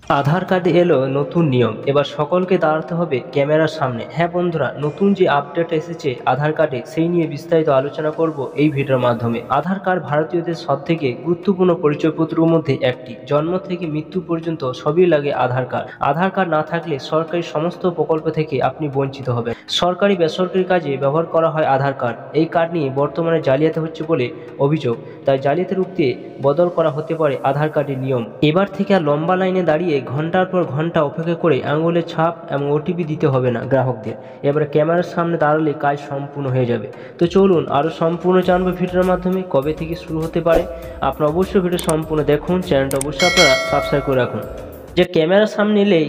আধার কার্ডে এলো নতুন নিয়ম, এবার সকলকে দাঁড়াতে হবে ক্যামেরার সামনে। হ্যাঁ বন্ধুরা, নতুন যে আপডেট এসেছে আধার কার্ডে, সেই নিয়ে বিস্তারিত আলোচনা করব এই ভিডিওর মাধ্যমে। আধার কার্ড ভারতীয়দের সবথেকে গুরুত্বপূর্ণ পরিচয়পত্রের মধ্যে একটি। জন্ম থেকে মৃত্যু পর্যন্ত সবই লাগে আধার কার্ড। আধার কার্ড না থাকলে সরকারি সমস্ত প্রকল্প থেকে আপনি বঞ্চিত হবেন। সরকারি বেসরকারি কাজে ব্যবহার করা হয় আধার কার্ড। এই কার্ড নিয়ে বর্তমানে জালিয়াতি হচ্ছে বলে অভিযোগ, তাই জালিয়াতি রুখতে বদল করা হতে পারে আধার কার্ডের নিয়ম। এবার থেকে আর লম্বা লাইনে দাঁড়িয়ে ঘন্টার পর ঘন্টা অপেক্ষা করে আঙুলের ছাপ এবং ওটিপি দিতে হবে না গ্রাহকদের। এবারে ক্যামেরার সামনে দাঁড়ালে কাজ সম্পূর্ণ হয়ে যাবে। তো চলুন আরও সম্পূর্ণ জানবো ভিডিওর মাধ্যমে কবে থেকে শুরু হতে পারে। আপনারা অবশ্যই ভিডিও সম্পূর্ণ দেখুন, চ্যানেলটা অবশ্যই আপনারা সাবস্ক্রাইব করে রাখুন। যে ক্যামেরার সামনে এলেই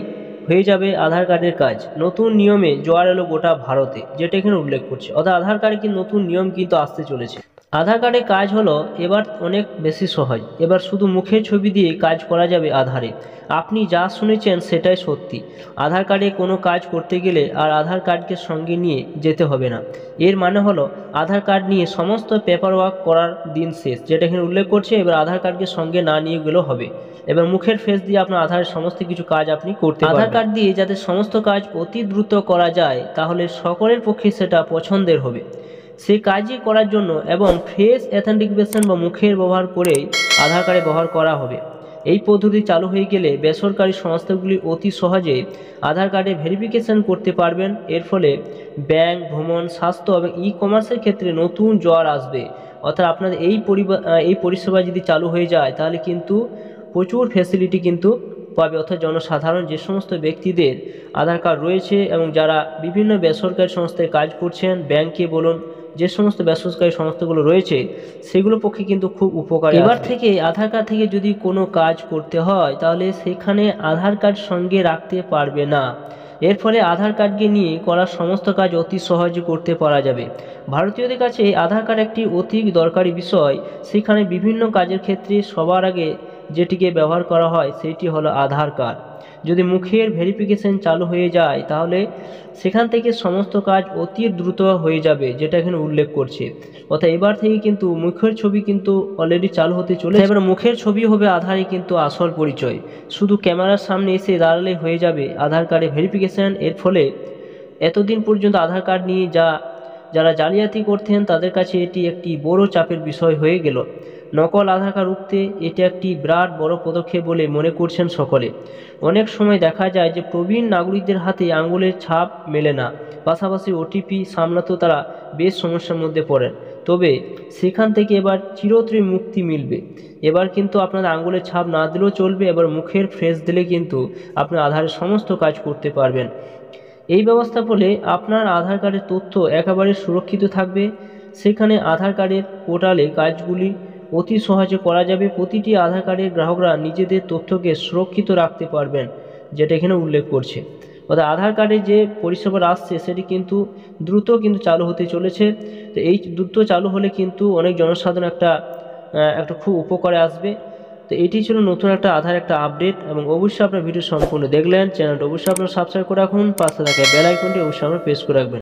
হয়ে যাবে আধার কার্ডের কাজ। নতুন নিয়মে জোয়ার এলো গোটা ভারতে, যেটা এখানে উল্লেখ করছে, অর্থাৎ আধার কার্ডে কিন্তু নতুন নিয়ম কিন্তু আসতে চলেছে। আধার কার্ডের কাজ হলো এবার অনেক বেশি সহজ। এবার শুধু মুখের ছবি দিয়ে কাজ করা যাবে আধারে। আপনি যা শুনেছেন সেটাই সত্যি। আধার কার্ডে কোনো কাজ করতে গেলে আর আধার কার্ডকে সঙ্গে নিয়ে যেতে হবে না। এর মানে হলো আধার কার্ড নিয়ে সমস্ত পেপার ওয়ার্ক করার দিন শেষ, যেটা এখানে উল্লেখ করছে। এবার আধার কার্ডকে সঙ্গে না নিয়ে গেলেও হবে। এবার মুখের ফেস দিয়ে আপনার আধারের সমস্ত কিছু কাজ আপনি করতে পারবেন। আধার কার্ড দিয়ে যাতে সমস্ত কাজ অতি দ্রুত করা যায়, তাহলে সকলের পক্ষে সেটা পছন্দের হবে। সেই কাজই করার জন্য এবং ফেস অথেন্টিকেশন বা মুখের ব্যবহার করেই আধার কার্ডে ব্যবহার করা হবে। এই পদ্ধতি চালু হয়ে গেলে বেসরকারি সংস্থাগুলি অতি সহজে আধার কার্ডে ভেরিফিকেশন করতে পারবেন। এর ফলে ব্যাংক, ভ্রমণ, স্বাস্থ্য এবং ই কমার্সের ক্ষেত্রে নতুন জোয়ার আসবে। অর্থাৎ আপনাদের এই পরিষেবা যদি চালু হয়ে যায়, তাহলে কিন্তু প্রচুর ফ্যাসিলিটি কিন্তু পাবে। অর্থাৎ জনসাধারণ যে সমস্ত ব্যক্তিদের আধার কার্ড রয়েছে এবং যারা বিভিন্ন বেসরকারি সংস্থায় কাজ করছেন, ব্যাংকে বলুন, যে সমস্ত বেসরকারি সংস্থাগুলো রয়েছে, সেগুলোর পক্ষে কিন্তু খুব উপকারী। এবার থেকে আধার কার্ড থেকে যদি কোনো কাজ করতে হয়, তাহলে সেখানে আধার কার্ড সঙ্গে রাখতে পারবে না। এর ফলে আধার কার্ডকে নিয়ে করা সমস্ত কাজ অতি সহজে করতে পারা যাবে। ভারতীয়দের কাছে আধার কার্ড একটি অতি দরকারি বিষয়। সেখানে বিভিন্ন কাজের ক্ষেত্রে সবার আগে যেটিকে ব্যবহার করা হয় সেটি হলো আধার কার্ড। যদি মুখের ভেরিফিকেশন চালু হয়ে যায়, তাহলে সেখান থেকে সমস্ত কাজ অতি দ্রুত হয়ে যাবে, যেটা এখানে উল্লেখ করছে। অর্থাৎ এবার থেকে কিন্তু মুখের ছবি কিন্তু অলরেডি চালু হতে চলেছে। এবার মুখের ছবি হবে আধারে কিন্তু আসল পরিচয়। শুধু ক্যামেরার সামনে এসে দাঁড়ালেই হয়ে যাবে আধার কার্ডে ভেরিফিকেশন। এর ফলে এতদিন পর্যন্ত আধার কার্ড নিয়ে যারা জালিয়াতি করতেন, তাদের কাছে এটি একটি বড় চাপের বিষয় হয়ে গেল। নকল আধার কার্ড রুখতে এটি একটি বিরাট বড় পদক্ষেপ বলে মনে করছেন সকলে। অনেক সময় দেখা যায় যে প্রবীণ নাগরিকদের হাতে আঙুলের ছাপ মেলে না, পাশাপাশি ওটিপি সামলাতেও তারা বেশ সমস্যার মধ্যে পড়েন। তবে সেখান থেকে এবার চিরতরে মুক্তি মিলবে। এবার কিন্তু আপনাদের আঙুলের ছাপ না দিলেও চলবে। এবার মুখের ফেস দিলে কিন্তু আপনি আধারের সমস্ত কাজ করতে পারবেন। এই ব্যবস্থা ফলে আপনার আধার কার্ডের তথ্য একেবারে সুরক্ষিত থাকবে। সেখানে আধার কার্ডের পোর্টালে কাজগুলি অতি সহজে করা যাবে। প্রতিটি আধার কার্ডের গ্রাহকরা নিজেদের তথ্যকে সুরক্ষিত রাখতে পারবেন, যেটা এখানে উল্লেখ করছে। অর্থাৎ আধার কার্ডের যে পরিষেবা আসছে সেটি কিন্তু দ্রুত কিন্তু চালু হতে চলেছে। তো এই দ্রুত চালু হলে কিন্তু অনেক জনসাধারণ একটা খুব উপকারে আসবে। তো এটি ছিল নতুন একটা আধার একটা আপডেট, এবং অবশ্যই আপনার ভিডিও সম্পূর্ণ দেখলেন। চ্যানেলটা অবশ্যই আপনারা সাবস্ক্রাইব করে রাখুন, পাশে থাকা বেল আইকনটি অবশ্যই আপনারা প্রেস করে রাখবেন।